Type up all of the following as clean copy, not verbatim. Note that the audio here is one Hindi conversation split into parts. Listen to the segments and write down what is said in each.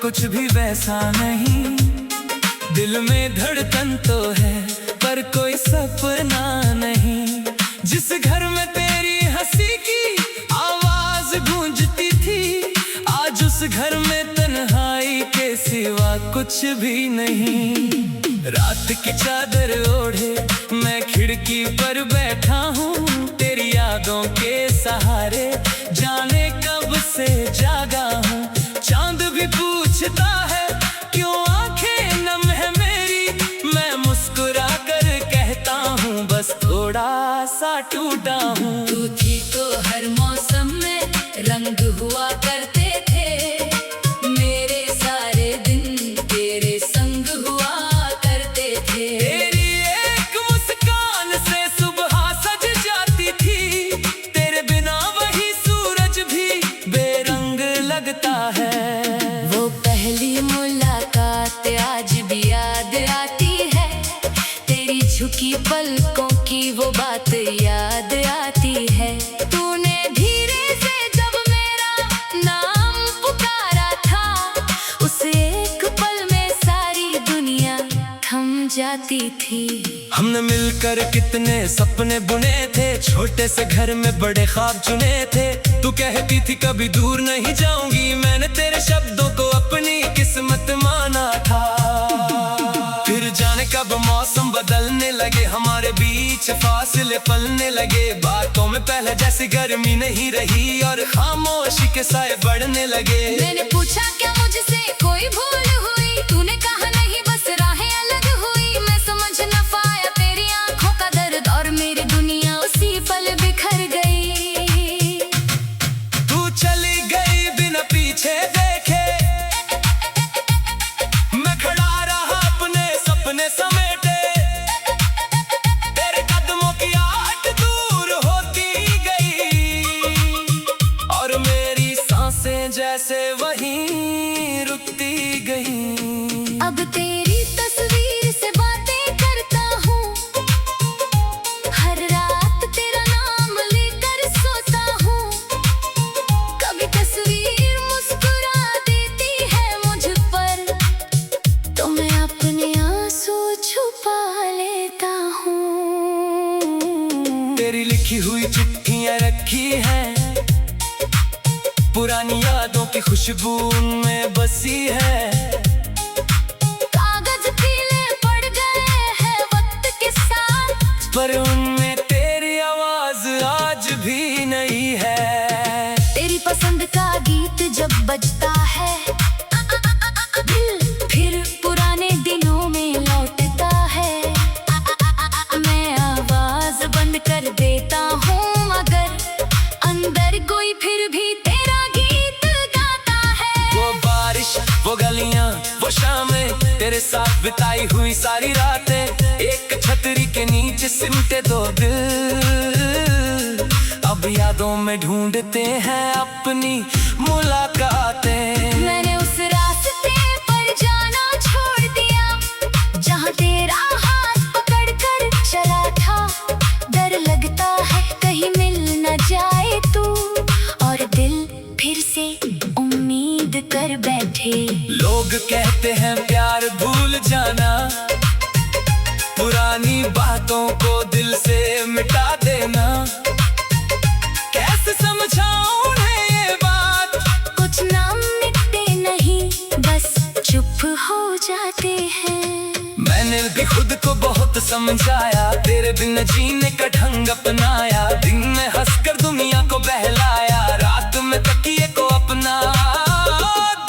कुछ भी वैसा नहीं। दिल में धड़कन तो है पर कोई सपना नहीं। जिस घर में तेरी हंसी की आवाज गूंजती थी, आज उस घर में तन्हाई के सिवा कुछ भी नहीं। रात की चादर ओढ़े मैं खिड़की पर बैठा हूँ, तेरी यादों के सहारे जाने कब से जागा हूँ। चांद भी पूछता है क्यों आंखें नम है मेरी, मैं मुस्कुरा कर कहता हूँ बस थोड़ा सा टूटा हूँ। तू थी तो हर मौसम में रंग हुआ करते थे, मेरे सारे दिन तेरे संग हुआ करते थे। तेरी एक मुस्कान से सुबह सज जाती थी, तेरे बिना वही सूरज भी बेरंग लगता है। वो पहली मुलाकात आज भी याद आती है, तेरी झुकी पलकों की वो बात याद आती है। तूने धीरे से जब मेरा नाम पुकारा था, उस एक पल में सारी दुनिया थम जाती थी। हमने मिलकर कितने सपने बुने थे, छोटे से घर में बड़े ख्वाब चुने थे। तू कहती थी कभी दूर नहीं जाऊंगी, मैंने तेरे शब्दों को अपनी किस्मत माना था। फिर जाने कब मौसम बदलने लगे, हमारे बीच फासले पलने लगे। बातों में पहले जैसी गर्मी नहीं रही और खामोशी के साए बढ़ने लगे। मैंने पूछा क्या मुझसे कोई भूल हुई, तूने कहा नहीं बस राहें अलग हुई। मैं समझ न पाया तेरी आंखों का दर्द और मेरी दुनिया उसी पल बिखर गई। तू चली गई बिना पीछे देखे, मैं खड़ा रहा अपने सपने समेटे। तेरे कदमों की आहट दूर होती गई और मेरी सांसें जैसे वहीं रुकती गई। अब तेरी तस्वीर से बातें करता हूँ, हर रात तेरा नाम लेकर सोता हूँ। कभी तस्वीर मुस्कुरा देती है मुझ पर, तो मैं अपने आंसू छुपा लेता हूँ। तेरी लिखी हुई चिट्ठियां रखी हैं, पुरानी यादों की खुशबू उनमें बसी है। कागज पीले पड़ गए हैं वक्त के साथ, पर उनमें तेरी आवाज आज भी नहीं है। तेरी पसंद का गीत जब बजता है, दिल फिर पुराने दिनों में लौटता है। मैं आवाज बंद कर देता हूँ मगर अंदर कोई फिर भी तेरा गीत गाता है। वो बारिश, वो गलियां, वो शामें, तेरे साथ बिताई हुई सारी रातें, एक छतरी के नीचे सिमटे दो दिल, अब यादों में ढूंढते हैं अपनी मुलाकातें। मैंने उस रास्ते पर जाना छोड़ दिया, जहाँ तेरा हाथ पकड़ कर चला था। डर लगता है कहीं मिल न जाए तू, और दिल फिर से उम्मीद कर बैठे। लोग कहते हैं प्यार भूल जाना, पुरानी बातों को दिल से मिटा देना। कैसे समझाऊं उन्हें ये बात, कुछ नाम मिटते नहीं बस चुप हो जाते हैं। मैंने भी खुद को बहुत समझाया, तेरे बिन जीने का ढंग अपनाया। दिन में हंसकर दुनिया को बहलाया, रात में तकिए को अपना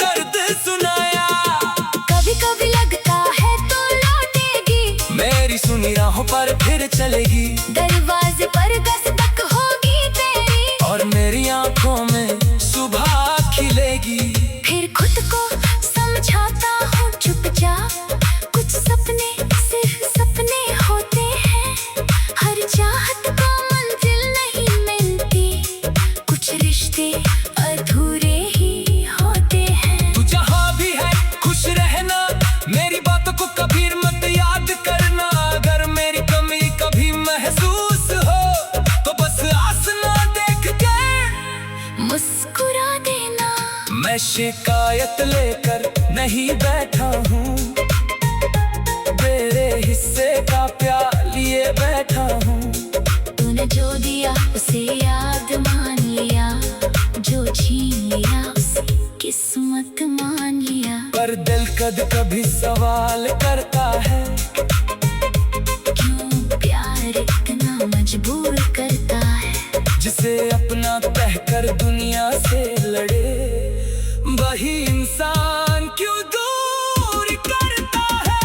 दर्द सुनाया। कभी कभी लगता है तो लौटेगी, मेरी सुनी राहों पर फिर चलेगी। दरवाजे पर दस्तक होगी तेरी, और मेरी आंखों में सुबह खिलेगी। फिर खुद को समझाता हूँ चुपचाप, कुछ सपने सिर्फ सपने होते हैं। हर चाहत को मंजिल नहीं मिलती, कुछ रिश्ते अधूरे ही होते हैं। तू जहाँ भी है खुश रहना, मेरी बातों को कभी मत याद करना। अगर मेरी कमी कभी महसूस हो तो बस आस ना देख के मुस्कुरा देना। मैं शिकायत लेकर नहीं बैठा हूँ, तेरे हिस्से का प्यार लिए बैठा हूँ। तूने जो दिया उसे याद मान लिया, जो छीन लिया उसे किस्मत मान लिया। पर दिल कभी सवाल करता है, क्यों प्यार इतना मजबूर करता है। जिसे अपना कहकर दुनिया से लड़े, वही इंसान क्यों दूर करता है।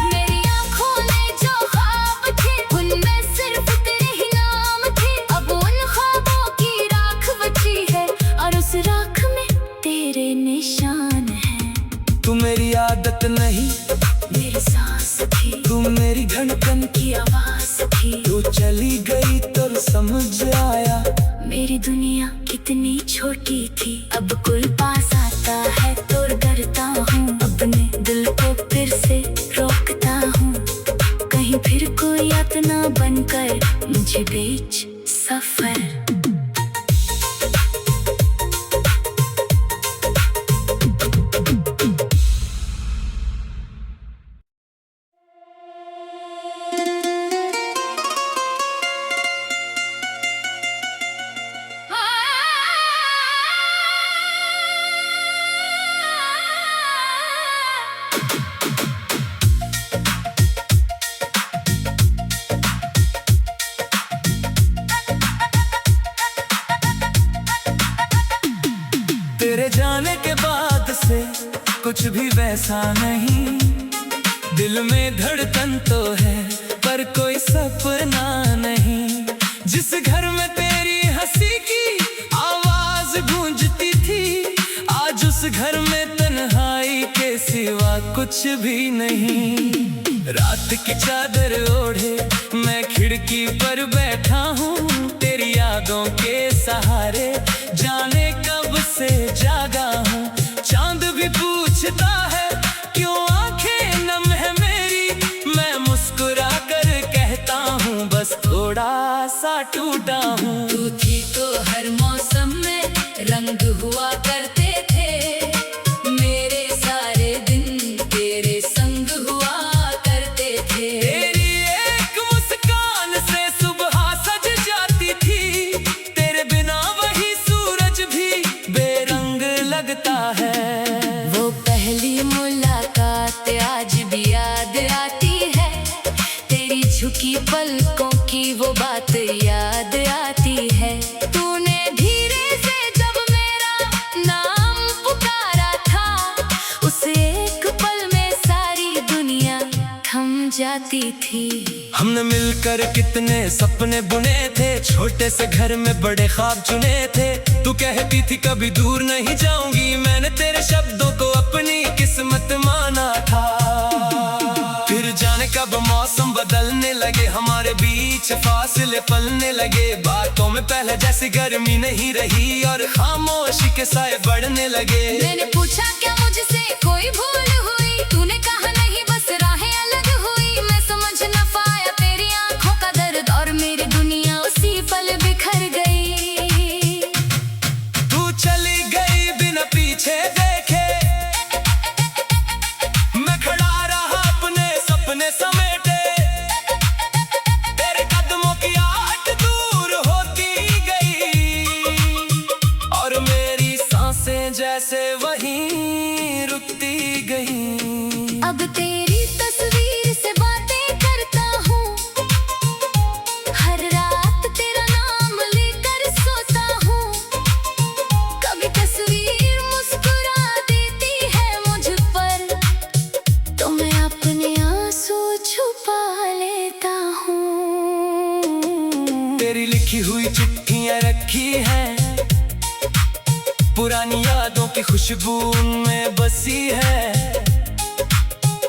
मेरी आँखों में जो ख्वाब थे, उनमें सिर्फ तेरे ही नाम थे। अब उन ख्वाबों की राख बची है, और उस राख में तेरे निशान हैं। तू मेरी आदत नहीं, मेरी सांस थी, तू मेरी धड़कन की आवाज थी। तू चली गई तो समझ आया, मेरी दुनिया कितनी छोटी थी। अब कोई पास आता है तो डरता हूँ, अपने दिल को फिर से रोकता हूँ। कहीं फिर कोई यातना बनकर मुझे बीच सफर। तेरे जाने के बाद से कुछ भी वैसा नहीं, दिल में धड़कन तो है पर कोई सपना नहीं। जिस घर में तेरी हंसी की आवाज गूंजती थी, आज उस घर में तन्हाई के सिवा कुछ भी नहीं। रात की चादर ओढ़े मैं खिड़की पर बैठा हूँ, तेरी यादों के सहारे जाने कब से जागा हूँ। चांद भी पूछता है क्यों आंखें नम है मेरी, मैं मुस्कुरा कर कहता हूँ बस थोड़ा सा टूटा हूँ। तू थी तो हर मौसम में रंग हुआ करते थे, मेरे सारे दिन तेरे संग हुआ करते थे। तेरी एक मुस्कान से सुबह सज जाती थी, तेरे बिना वही सूरज भी बेरंग लगता है। वो पहली मुलाकात आज भी याद आती है, तेरी झुकी पलकों की वो बात याद आती है। तूने धीरे से जब मेरा नाम पुकारा था, उस एक पल में सारी दुनिया थम जाती थी। हमने मिलकर कितने सपने बुने थे, छोटे से घर में बड़े ख्वाब चुने थे। तू कहती थी कभी दूर नहीं जाऊंगी, मैंने तेरे शब्दों को अपनी किस्मत माना था। फिर जाने कब मौसम बदलने लगे, हमारे बीच फासले पलने लगे। बातों में पहले जैसी गर्मी नहीं रही, और खामोशी के साए बढ़ने लगे। मैंने पूछा क्या मुझसे कोई भूल हुई, तूने कहा नहीं बस राहें अलग हुई। मैं समझ न पाया तेरी आंखों का दर्द, और मेरी दुनिया उसी पल बिखर गई। तू चली गई बिना पीछे देखे, मैं खड़ा रहा अपने सपने समेटे। तेरे कदमों की आहट दूर होती गई, और मेरी सांसें जैसे वहीं रुकती गई। अब तेरी तस्वीर से बातें करता हूँ, हर रात तेरा नाम लेकर सोता हूँ। कभी तस्वीर मुस्कुरा देती है मुझ पर, तो मैं अपने आंसू छुपा लेता हूँ। तेरी लिखी हुई चिट्ठियां रखी हैं, पुरानी यादों की खुशबू उनमें बसी है।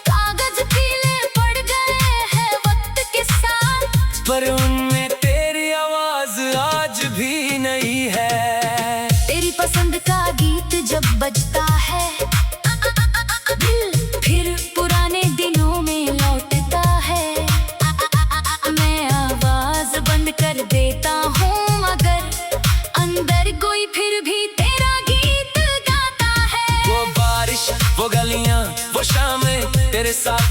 कागज पीले पड़ गए हैं वक्त के साथ, पर उनमें तेरी आवाज आज भी नहीं है। तेरी पसंद का गीत जब बजता है, दिल फिर पुराने दिनों में लौटता है। मैं आवाज बंद कर देता हूँ, मगर अंदर कोई फिर भी तेरा गीत गाता है। वो बारिश, वो गलियां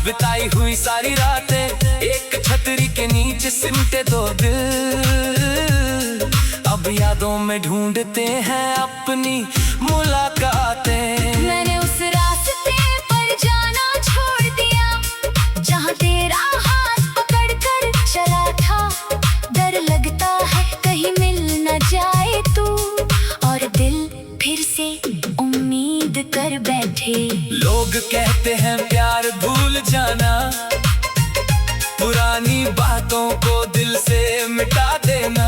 बिताई हुई सारी रातें, एक छतरी के नीचे सिमटे दो दिल। अब यादों में ढूंढते हैं अपनी मुलाकातें। मैंने उस रास्ते पर जाना छोड़ दिया जहाँ तेरा हाथ पकड़ कर चला था। डर लगता है कहीं मिल न जाए तू, और दिल फिर से उम्मीद कर बैठे। लोग कहते हैं प्यार भूल जाना, पुरानी बातों को दिल से मिटा देना।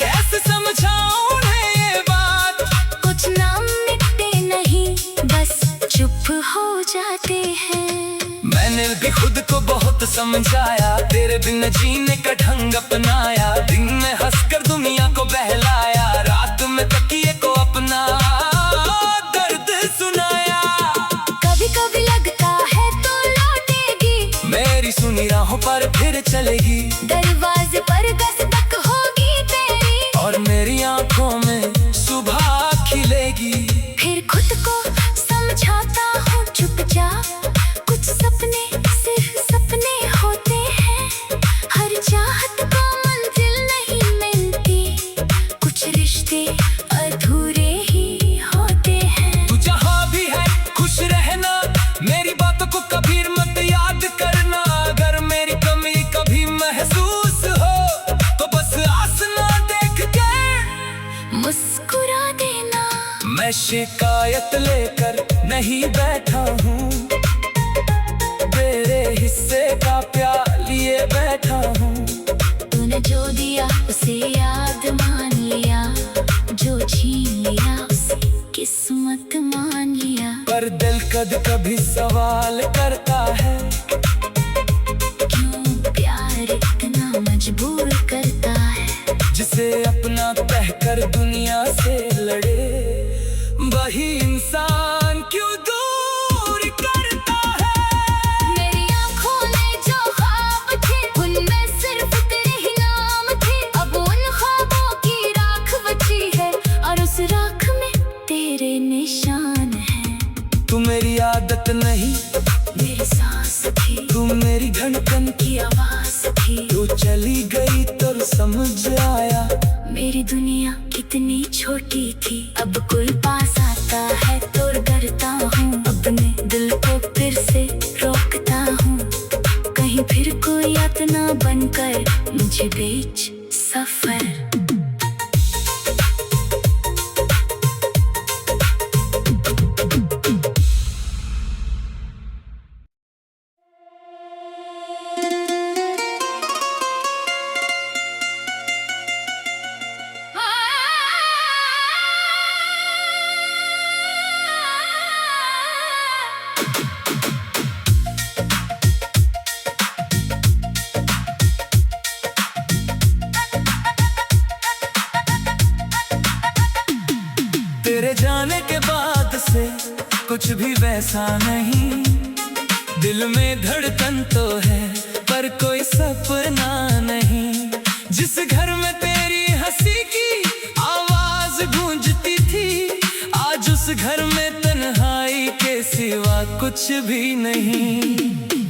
कैसे समझाऊं उन्हें ये बात? कुछ नाम मिटते नहीं, बस चुप हो जाते हैं। मैंने भी खुद को बहुत समझाया, तेरे बिन जीने का ढंग अपनाया। दिन में हंसकर दुनिया को बहलाया, रात में तकिए को अपना दर्द सुनाया। कभी कभी लगता है तो लौटेगी, मेरी सुनी राहों पर फिर चलेगी। दरवाजे पर दस्तक होगी तेरी, और मेरी आंखों में सुबह खिलेगी। फिर खुद को समझाता हूँ चुपचाप, कुछ सपने सिर्फ सपने होते हैं। हर चाहत को मंजिल नहीं मिलती, कुछ रिश्ते अधूरे ही होते हैं। तू जहाँ भी है खुश रहना, मेरी बातों को कभी मत याद करना। अगर मेरी कमी कभी महसूस हो तो बस आस ना देख के मुस्कुरा देना। मैं शिकायत लेकर नहीं बैठा हूँ, तेरे हिस्से का प्यार लिए बैठा हूँ। तूने जो दिया उसे याद मान लिया, जो छीन लिया उसे किस्मत मान लिया। पर दिल कभी सवाल करता है, क्यों प्यार इतना मजबूर करता है। जिसे अपना कहकर दुनिया से लड़े, वही इंसान क्यों दूर करता है। मेरी आँखों में जो ख्वाब थे, उनमें सिर्फ तेरे ही नाम थे। अब उन ख्वाबों की राख बची है, और उस राख में तेरे निशान हैं। तू मेरी आदत नहीं, मेरी सांस थी, तू मेरी धड़कन की आवाज थी। तू चली गई तो समझ आया मेरी दुनिया कितनी छोटी थी। अब कोई पास आता है तो डरता हूँ, अपने दिल को फिर से रोकता हूँ। कहीं फिर कोई यातना बनकर मुझे बेच सफर। तेरे जाने के बाद से कुछ भी वैसा नहीं। दिल में धड़कन तो है पर कोई सपना नहीं। जिस घर में तेरी हंसी की आवाज गूंजती थी, आज उस घर में तन्हाई के सिवा कुछ भी नहीं।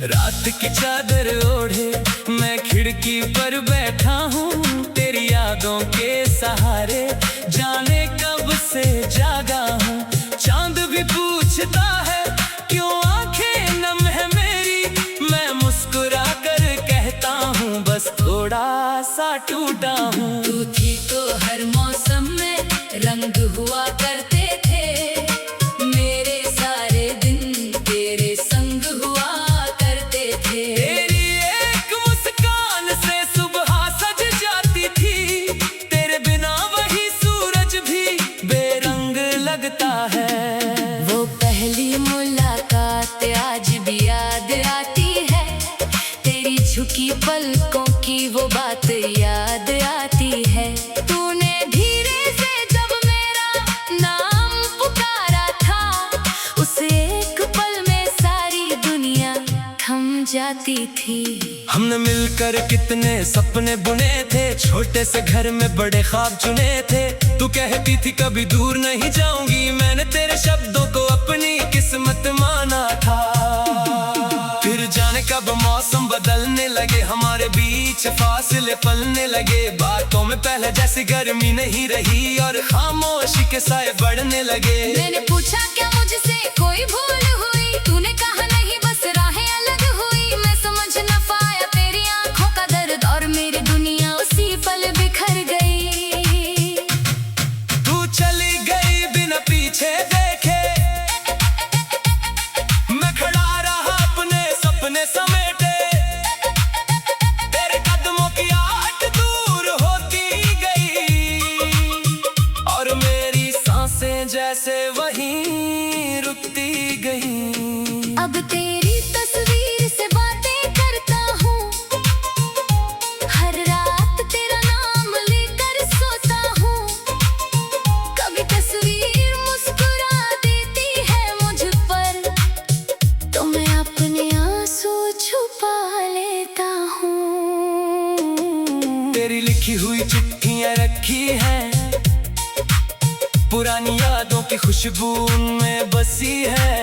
रात की चादर ओढ़े मैं खिड़की पर बैठा हूँ, तेरी यादों के सहारे जाने कब से जागा हूँ। चांद भी पूछता है क्यों आंखें नम है मेरी, मैं मुस्कुरा कर कहता हूँ बस थोड़ा सा टूटा हूँ। तू थी तो हर मौसम में रंग हुआ करते थे, मेरे सारे दिन तेरे संग हुआ करते थे। तेरी एक मुस्कान से सुबह सज जाती थी, तेरे बिना वही सूरज भी बेरंग लगता है। वो पहली मुलाकात आज भी याद आती है, तेरी झुकी पलकों की वो बात याद आती है। तूने धीरे से जब मेरा नाम पुकारा था, उस एक पल में सारी दुनिया थम जाती थी। हमने मिलकर कितने सपने बुने थे, छोटे से घर में बड़े ख्वाब चुने थे। तू कहती थी कभी दूर नहीं जाऊंगी, मैंने तेरे शब्दों को अपनी किस्मत माना था। बढ़ने लगे, हमारे बीच फासले पलने लगे। बातों में पहले जैसी गर्मी नहीं रही और खामोशी के साए बढ़ने लगे। मैंने पूछा क्या मुझसे कोई भूल हुई, तूने कहा नहीं बस राहें अलग हुई। मैं समझ न पाया तेरी आंखों का दर्द और मेरी दुनिया उसी पल बिखर गई। तू चली गई बिना पीछे देखे, मैं खड़ा रहा अपने सपने समेटे। तेरे कदमों की आहट दूर होती गई और मेरी सांसें जैसे वहीं रुकती गई। अब तेरी तस्वीर से बातें करता हूँ, हर रात तेरा नाम लेकर सोता हूँ। कभी तस्वीर मुस्कुरा देती है मुझ पर, तो मैं अपने आंसू छुपा लेता हूँ। तेरी लिखी हुई चिट्ठियां रखी हैं, पुरानी यादों की खुशबू उनमें बसी है।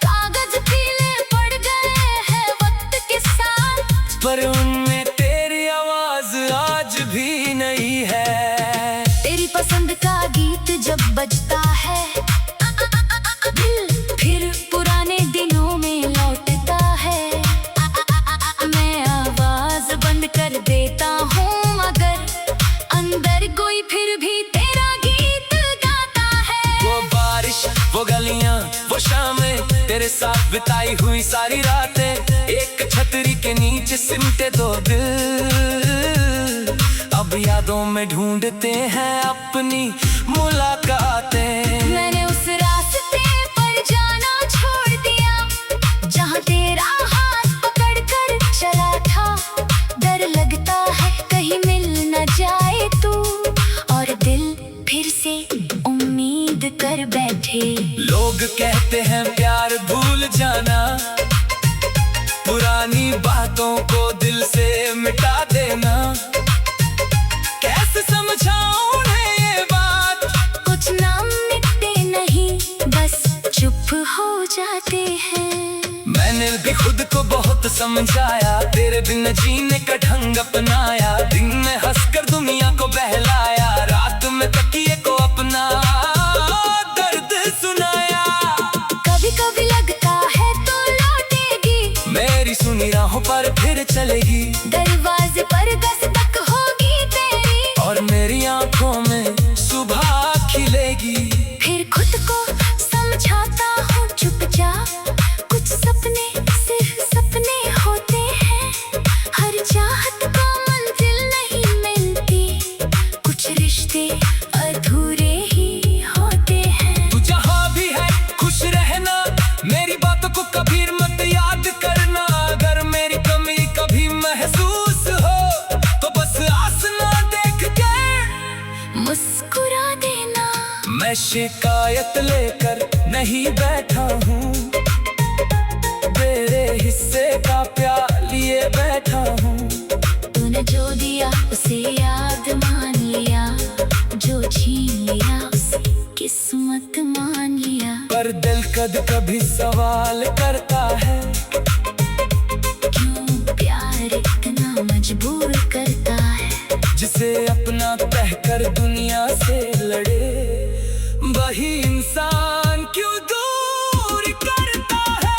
कागज पीले पड़ गए हैं वक्त के साथ, पर उनमें तेरी आवाज आज भी नहीं है। तेरी पसंद का गीत जब बजता है, दिल फिर पुराने दिनों में लौटता है। मैं आवाज बंद कर देता हूँ मगर अंदर कोई फिर भी तेरा गीत गाता है। वो बारिश, वो गलियां, वो शामें, तेरे साथ बिताई हुई सारी रातें, एक छतरी के नीचे सिमटे दो दिल। अब यादों में ढूंढते हैं अपनी मुलाकातें। मैंने उस रास्ते पर जाना छोड़ दिया जहाँ तेरा हाथ पकड़ कर चला था। डर लगता है कहीं मिल न जाए तू, और दिल फिर से उम्मीद कर बैठे। लोग कहते हैं प्यार भूल जाना, पुरानी बातों को दिल से मिटा देना। कैसे समझाऊं उन्हें ये बात, कुछ नाम मिटते नहीं बस चुप हो जाते हैं। मैंने भी खुद को बहुत समझाया, तेरे बिन जीने का ढंग अपनाया। दिन में हंसकर दुनिया को बहलाया, रात में तकिए को अपना दर्द सुनाया। कभी कभी लगता है तो लौटेगी, मेरी सुनी राहों पर फिर चलेगी। दरवाजे पर दस्तक होगी तेरी, और मेरी आंखों में सुबह खिलेगी। फिर खुद को समझाता हूँ चुपचाप, कुछ सपने सिर्फ सपने होते हैं। हर चाहत को मंजिल नहीं मिलती, कुछ रिश्ते अधूरे ही होते हैं। तू जहाँ भी है खुश रहना, मेरी बातों को कभी मत याद करना। अगर मेरी कमी कभी महसूस हो तो बस आसमां देख के मुस्कुरा देना। मैं शिकायत लेकर नहीं बैठा हूँ, तेरे हिस्से का प्यार लिए बैठा हूँ। तूने जो दिया उसे याद मान लिया, जो छीन लिया उसे किस्मत मान लिया। पर दिल कभी सवाल करता है, क्यों प्यार इतना मजबूर करता है। जिसे अपना कहकर दुनिया से लड़े, वही इंसान क्यों दूर करता है।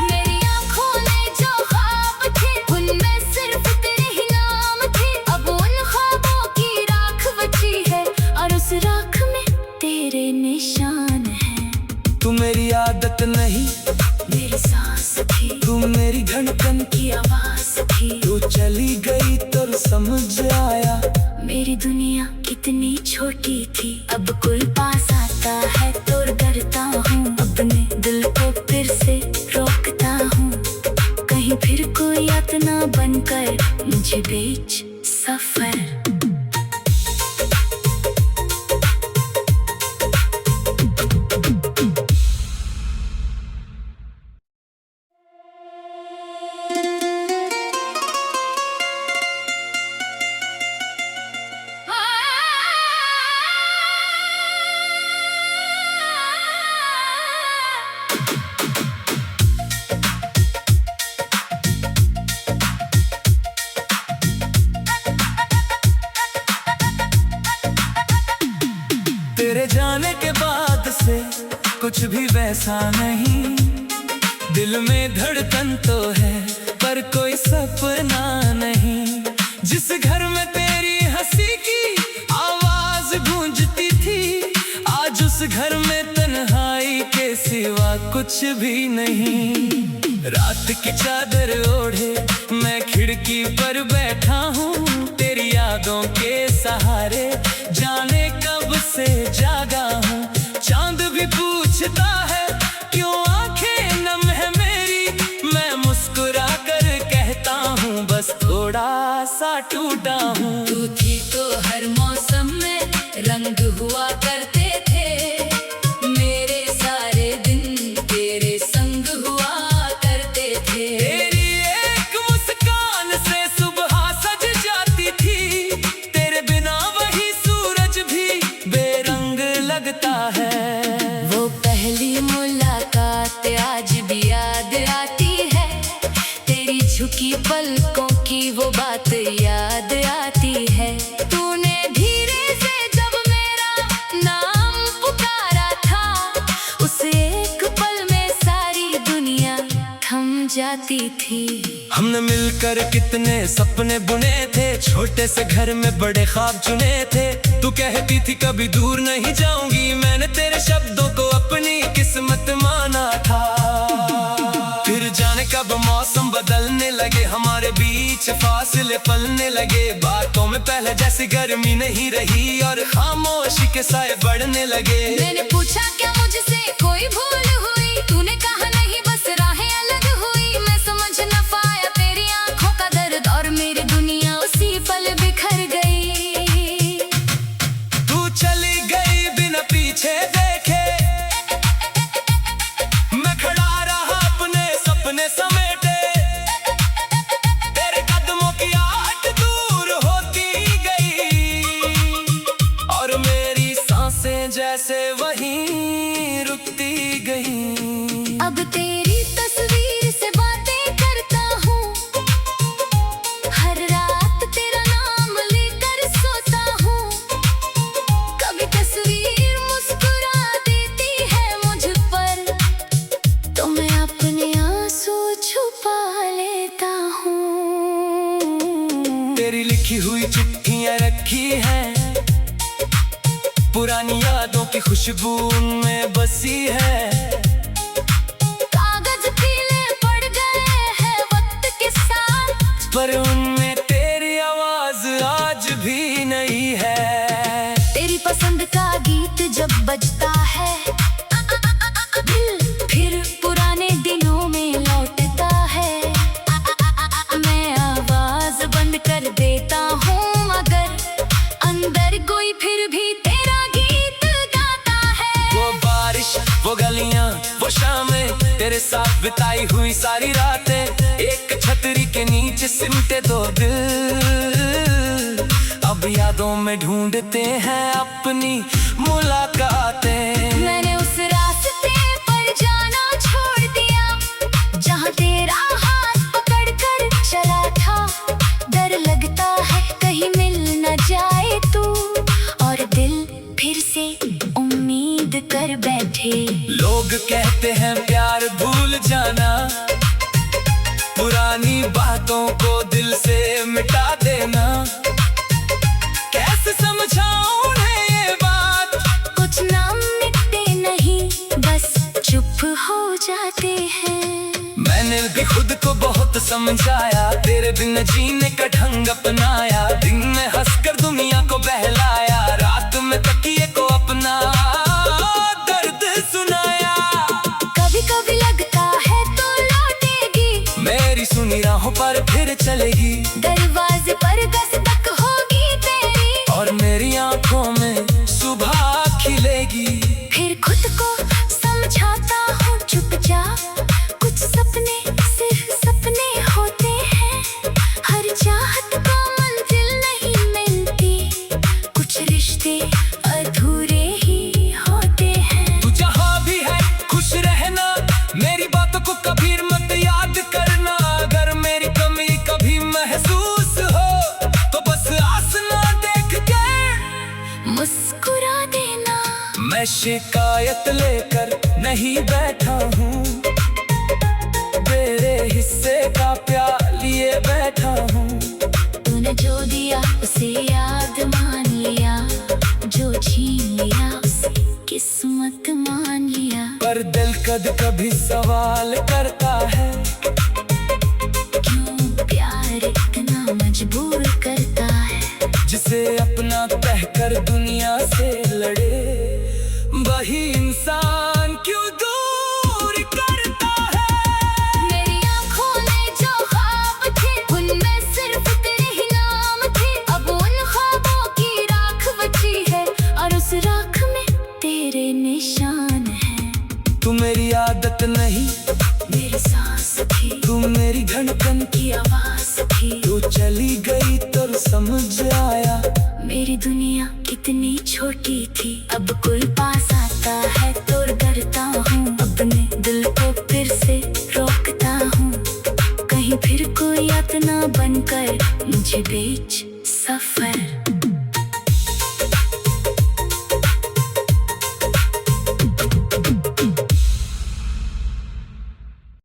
मेरी आँखों में जो ख्वाब थे उनमें सिर्फ तेरे ही नाम थे। अब उन ख्वाबों की राख बची है और उस राख में तेरे निशान हैं। तू मेरी आदत नहीं, मेरी सांस थी, तू मेरी धड़कन की आवाज थी। तू चली गई तो समझ आया मेरी दुनिया कितनी छोटी थी। अब कोई पास आता है तो डरता हूँ, अपने दिल को फिर से रोकता हूँ। कहीं फिर कोई अपना बनकर मुझे बीच सफर। कुछ भी वैसा नहीं। दिल में धड़कन तो है पर कोई सपना नहीं। जिस घर में तेरी हंसी की आवाज गूंजती थी, आज उस घर में तन्हाई के सिवा कुछ भी नहीं। रात की चादर ओढ़े मैं खिड़की पर बैठा हूँ, तेरी यादों के सहारे जाने कब से जागा हूँ। चांद भी पूछता है क्यों आंखें नम है मेरी, मैं मुस्कुरा कर कहता हूँ बस थोड़ा सा टूटा हूँ। तू थी तो हर मौसम में रंग हुआ करते थे, मेरे सारे दिन तेरे संग हुआ करते थे। तेरी एक मुस्कान से सुबह सज जाती थी, तेरे बिना वही सूरज भी बेरंग लगता है। वो पहली मुलाकात आज भी याद आती है, तेरी झुकी पलकों की वो बात याद आती है। तूने धीरे से जब मेरा नाम पुकारा था, उस एक पल में सारी दुनिया थम जाती थी। हमने मिलकर कितने सपने बुने थे, छोटे से घर में बड़े ख्वाब चुने थे। तू कहती थी कभी दूर नहीं जाऊंगी, मैंने तेरे शब्दों को अपनी किस्मत माना था। फिर जाने कब मौसम बदलने लगे, हमारे बीच फासले पलने लगे। बातों में पहले जैसी गर्मी नहीं रही और खामोशी के साए बढ़ने लगे। मैंने पूछा क्या मुझसे कोई भूल हुई, तूने कहा नहीं बस राहें अलग हुई। मैं समझ न पाया तेरी आंखों का दर्द और मेरी दुनिया उसी पल बिखर गई। तू चली गई बिना पीछे देखे, मैं खड़ा रहा अपने सपने समेटे। तेरे कदमों की आहट दूर होती गई और मेरी सांसें जैसे वहीं रुकती गई। अब तेरी तस्वीर से बातें करता हूँ, हर रात तेरा नाम लेकर सोता हूँ। कभी तस्वीर मुस्कुरा देती है मुझ पर, तो मैं अपने आंसू छुपा लेता हूँ। तेरी लिखी हुई चिट्ठियां रखी हैं, पुरानी यादों की खुशबू उनमें बसी है। कागज पीले पड़ गए हैं वक्त के साथ, पर उनमें तेरी आवाज आज भी नहीं है। तेरी पसंद का गीत जब बजता है, दिल फिर पुराने दिनों में लौटता है। मैं आवाज बंद कर देता हूँ मगर अंदर कोई फिर भी तेरा गीत गाता है। वो बारिश, वो गलियां, वो शामें, तेरे साथ बिताई हुई सारी रातें, एक छतरी के नीचे सिमटे दो दिल, अब यादों में ढूंढते हैं अपनी मुलाकातें। मैंने उस रास्ते पर जाना छोड़ दिया, जहाँ तेरा हाथ पकड़ कर चला था। डर लगता है कहीं मिल न जाए तू, और दिल फिर से उम्मीद कर बैठे। लोग कहते हैं प्यार भूल जाना, पुरानी बातों को दिल से मिटा देना। कैसे समझाऊं उन्हें ये बात, कुछ नाम मिटते नहीं बस चुप हो जाते हैं। मैंने भी खुद को बहुत समझाया, तेरे बिन जीने का ढंग अपनाया। दिन में हंसकर दुनिया को बहलाया, रात में तकिए को अपना दर्द सुनाया। कभी कभी लगता है तो लौटेगी, मेरी सुनी राहों पर फिर चलेगी। दरवाजे पर दस्तक होगी तेरी, और मेरी आंखों में सुबह खिलेगी। फिर खुद को समझाता हूँ चुपचाप, कुछ सपने सिर्फ सपने होते हैं। हर चाहत को मंजिल नहीं मिलती, कुछ रिश्ते अधूरे ही होते हैं। तू जहाँ भी है खुश रहना, मेरी बातों को कभी मत याद करना। अगर मेरी कमी कभी महसूस हो तो नहीं बैठा हूँ, तेरे हिस्से का प्यार लिए बैठा हूँ। तूने जो दिया उसे याद मान लिया, जो छीन लिया उसे किस्मत मान लिया। पर दिल कभी सवाल करता है, क्यों प्यार इतना मजबूर करता है। जिसे अपना कहकर दुनिया से लड़े, वही इंसान